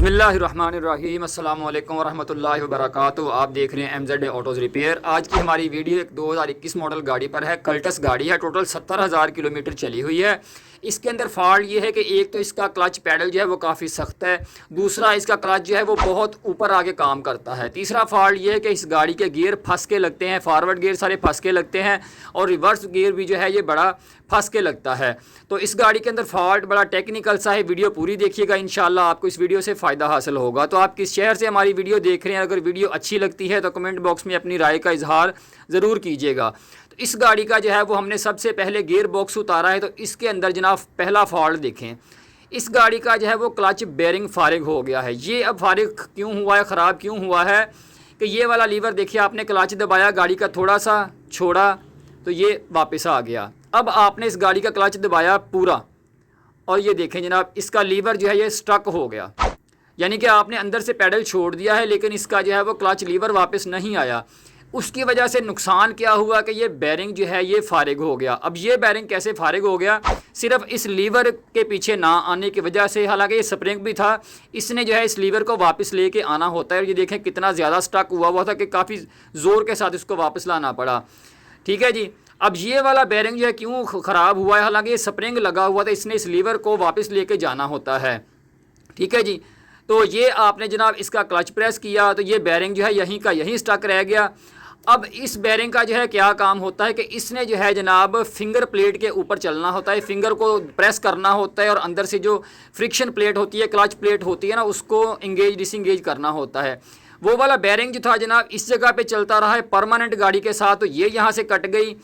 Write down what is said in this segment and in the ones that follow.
बिस्मिल्लाहिर्रहमानिर्रहीम अस्सलामु अलैकुम वरहमतुल्लाहि वबरकातुहू। आप देख रहे हैं MZ ऑटोज़ रिपेयर। आज की हमारी वीडियो एक 2021 मॉडल गाड़ी पर है। कल्टस गाड़ी है, टोटल 70,000 किलोमीटर चली हुई है। इसके अंदर फॉल्ट ये है कि एक तो इसका क्लच पैडल जो है वो काफ़ी सख्त है, दूसरा इसका क्लच जो है वो बहुत ऊपर आगे काम करता है, तीसरा फॉल्ट ये है कि इस गाड़ी के गियर फंस के लगते हैं, फॉरवर्ड गियर सारे फंस के लगते हैं और रिवर्स गियर भी जो है ये बड़ा फंस के लगता है। तो इस गाड़ी के अंदर फॉल्ट बड़ा टेक्निकल सा है। वीडियो पूरी देखिएगा, इंशाल्लाह आपको इस वीडियो से फ़ायदा हासिल होगा। तो आप किस शहर से हमारी वीडियो देख रहे हैं, अगर वीडियो अच्छी लगती है तो कमेंट बॉक्स में अपनी राय का इजहार ज़रूर कीजिएगा। तो इस गाड़ी का जो है वो हमने सबसे पहले गियर बॉक्स उतारा है। तो इसके अंदर जनाब पहला फॉल्ट देखें, इस गाड़ी का जो है वो क्लच बेरिंग फारिग हो गया है। ये अब फारिग क्यों हुआ है, ख़राब क्यों हुआ है कि ये वाला लीवर देखिए, आपने क्लच दबाया, गाड़ी का थोड़ा सा छोड़ा तो ये वापस आ गया। अब आपने इस गाड़ी का क्लच दबाया पूरा और ये देखें जनाब इसका लीवर जो है ये स्टक हो गया, यानी कि आपने अंदर से पैडल छोड़ दिया है लेकिन इसका जो है वो क्लच लीवर वापस नहीं आया। उसकी वजह से नुकसान क्या हुआ कि ये बैरिंग जो है ये फारिग हो गया। अब ये बैरिंग कैसे फारिग हो गया, सिर्फ इस लीवर के पीछे ना आने की वजह से। हालांकि ये स्प्रिंग भी था, इसने जो है इस लीवर को वापस लेके आना होता है। और ये देखें कितना ज़्यादा स्टक हुआ था कि काफ़ी ज़ोर के साथ इसको वापस लाना पड़ा। ठीक है जी। अब ये वाला बैरिंग जो है क्यों ख़राब हुआ है, हालांकि ये स्प्रिंग लगा हुआ था, इसने इस लीवर को वापस लेके जाना होता है। ठीक है जी। तो ये आपने जनाब इसका क्लच प्रेस किया तो ये बैरिंग जो है यहीं का यहीं स्टक रह गया। अब इस बैरिंग का जो है क्या काम होता है कि इसने जो है जनाब फिंगर प्लेट के ऊपर चलना होता है, फिंगर को प्रेस करना होता है और अंदर से जो फ्रिक्शन प्लेट होती है, क्लच प्लेट होती है ना, उसको इंगेज डिसंगेज करना होता है। वो वाला बैरिंग जो था जनाब इस जगह पे चलता रहा है परमानेंट गाड़ी के साथ, तो ये यहाँ से कट गई।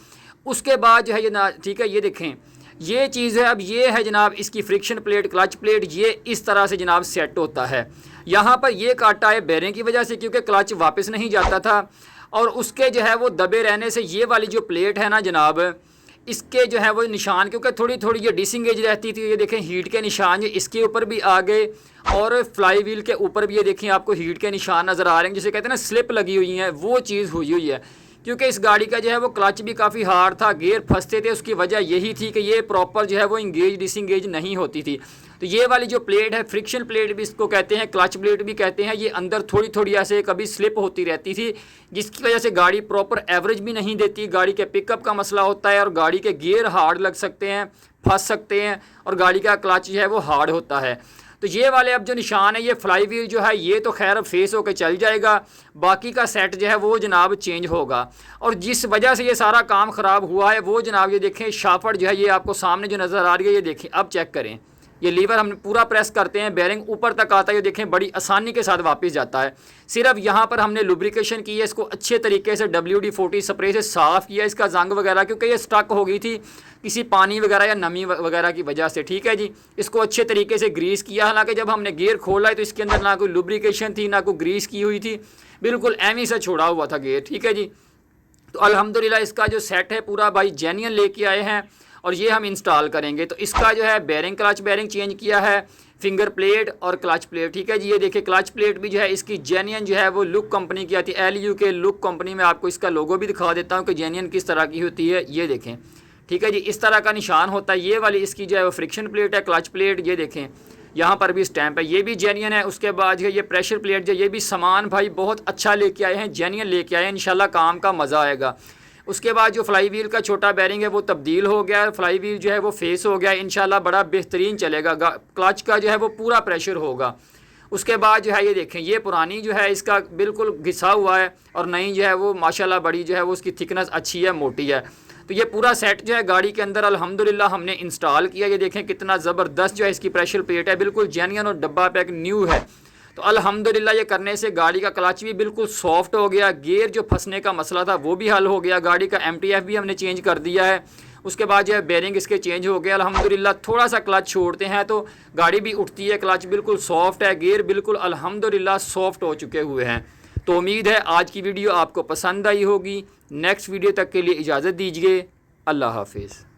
उसके बाद जो है ये ना, ठीक है, ये देखें ये चीज़ है। अब ये है जनाब इसकी फ्रिक्शन प्लेट, क्लच प्लेट, ये इस तरह से जनाब सेट होता है। यहाँ पर ये काटा है बैरिंग की वजह से, क्योंकि क्लच वापस नहीं जाता था और उसके जो है वो दबे रहने से ये वाली जो प्लेट है ना जनाब, इसके जो है वो निशान, क्योंकि थोड़ी थोड़ी ये डिसंगेज रहती थी। ये देखें हीट के निशान ये इसके ऊपर भी आ गए और फ्लाई व्हील के ऊपर भी ये देखें आपको हीट के निशान नज़र आ रहे हैं, जिसे कहते हैं ना स्लिप लगी हुई हैं, वो चीज़ हुई है। क्योंकि इस गाड़ी का जो है वो क्लच भी काफ़ी हार्ड था, गियर फंसते थे, उसकी वजह यही थी कि ये प्रॉपर जो है वो इंगेज डिसंगेज नहीं होती थी। तो ये वाली जो प्लेट है, फ्रिक्शन प्लेट भी इसको कहते हैं, क्लच प्लेट भी कहते हैं, ये अंदर थोड़ी थोड़ी ऐसे कभी स्लिप होती रहती थी, जिसकी वजह से गाड़ी प्रॉपर एवरेज भी नहीं देती। गाड़ी के पिकअप का मसला होता है और गाड़ी के गियर हार्ड लग सकते हैं, फंस सकते हैं और गाड़ी का क्लच जो है वो हार्ड होता है। तो ये वाले अब जो निशान है, ये फ्लाई व्हील जो है ये तो खैर फेस होकर चल जाएगा, बाकी का सेट जो है वो जनाब चेंज होगा। और जिस वजह से ये सारा काम ख़राब हुआ है वो जनाब ये देखें शाफट जो है ये आपको सामने जो नज़र आ रही है, ये देखें, अब चेक करें, ये लीवर हम पूरा प्रेस करते हैं, बैरिंग ऊपर तक आता है, ये देखें बड़ी आसानी के साथ वापस जाता है। सिर्फ यहाँ पर हमने लुब्रिकेशन की है, इसको अच्छे तरीके से WD-40 स्प्रे से साफ़ किया इसका जंग वगैरह, क्योंकि ये स्टक हो गई थी किसी पानी वगैरह या नमी वगैरह की वजह से। ठीक है जी। इसको अच्छे तरीके से ग्रीस किया, हालांकि जब हमने गियर खोला है तो इसके अंदर ना कोई लुब्रिकेशन थी ना कोई ग्रीस की हुई थी, बिल्कुल एमी से छोड़ा हुआ था गियर। ठीक है जी। तो अल्हम्दुलिल्लाह इसका जो सेट है पूरा भाई जेन्युइन लेके आए हैं और ये हम इंस्टॉल करेंगे। तो इसका जो है बैरिंग, क्लच बैरिंग चेंज किया है, फिंगर प्लेट और क्लच प्लेट। ठीक है जी। ये देखिए क्लच प्लेट भी जो है इसकी जेन्युइन जो है वो लुक कंपनी की आती है, LU के लुक कंपनी में। आपको इसका लोगो भी दिखा देता हूँ कि जेन्युइन किस तरह की होती है, ये देखें। ठीक है जी। इस तरह का निशान होता है। ये वाली इसकी जो है वो फ्रिक्शन प्लेट है, क्लच प्लेट, ये देखें यहाँ पर भी स्टैंप है, ये भी जेन्युइन है। उसके बाद जो ये प्रेशर प्लेट जो, ये भी सामान भाई बहुत अच्छा लेके आए हैं, जेन्युइन लेके आए हैं, इंशाल्लाह काम का मज़ा आएगा। उसके बाद जो फ्लाई व्हील का छोटा बैरिंग है वो तब्दील हो गया है, फ्लाई व्हील जो है वो फेस हो गया है, इंशाल्लाह बड़ा बेहतरीन चलेगा। क्लच का जो है वो पूरा प्रेशर होगा। उसके बाद जो है ये देखें, ये पुरानी जो है इसका बिल्कुल घिसा हुआ है और नई जो है वो माशाल्लाह बड़ी जो है वो उसकी थिकनेस अच्छी है, मोटी है। तो ये पूरा सेट जो है गाड़ी के अंदर अल्हम्दुलिल्लाह हमने इंस्टॉल किया। ये देखें कितना ज़बरदस्त जो है इसकी प्रेशर प्लेट है, बिल्कुल जेन्युइन और डब्बा पैक न्यू है। तो अल्हम्दुलिल्लाह ये करने से गाड़ी का क्लच भी बिल्कुल सॉफ्ट हो गया, गियर जो फंसने का मसला था वो भी हल हो गया, गाड़ी का MTF भी हमने चेंज कर दिया है। उसके बाद जो है बैरिंग इसके चेंज हो गया अल्हम्दुलिल्लाह। थोड़ा सा क्लच छोड़ते हैं तो गाड़ी भी उठती है, क्लच बिल्कुल सॉफ्ट है, गियर बिल्कुल अल्हम्दुलिल्लाह सॉफ्ट हो चुके हुए हैं। तो उम्मीद है आज की वीडियो आपको पसंद आई होगी। नेक्स्ट वीडियो तक के लिए इजाज़त दीजिए। अल्लाह हाफिज़।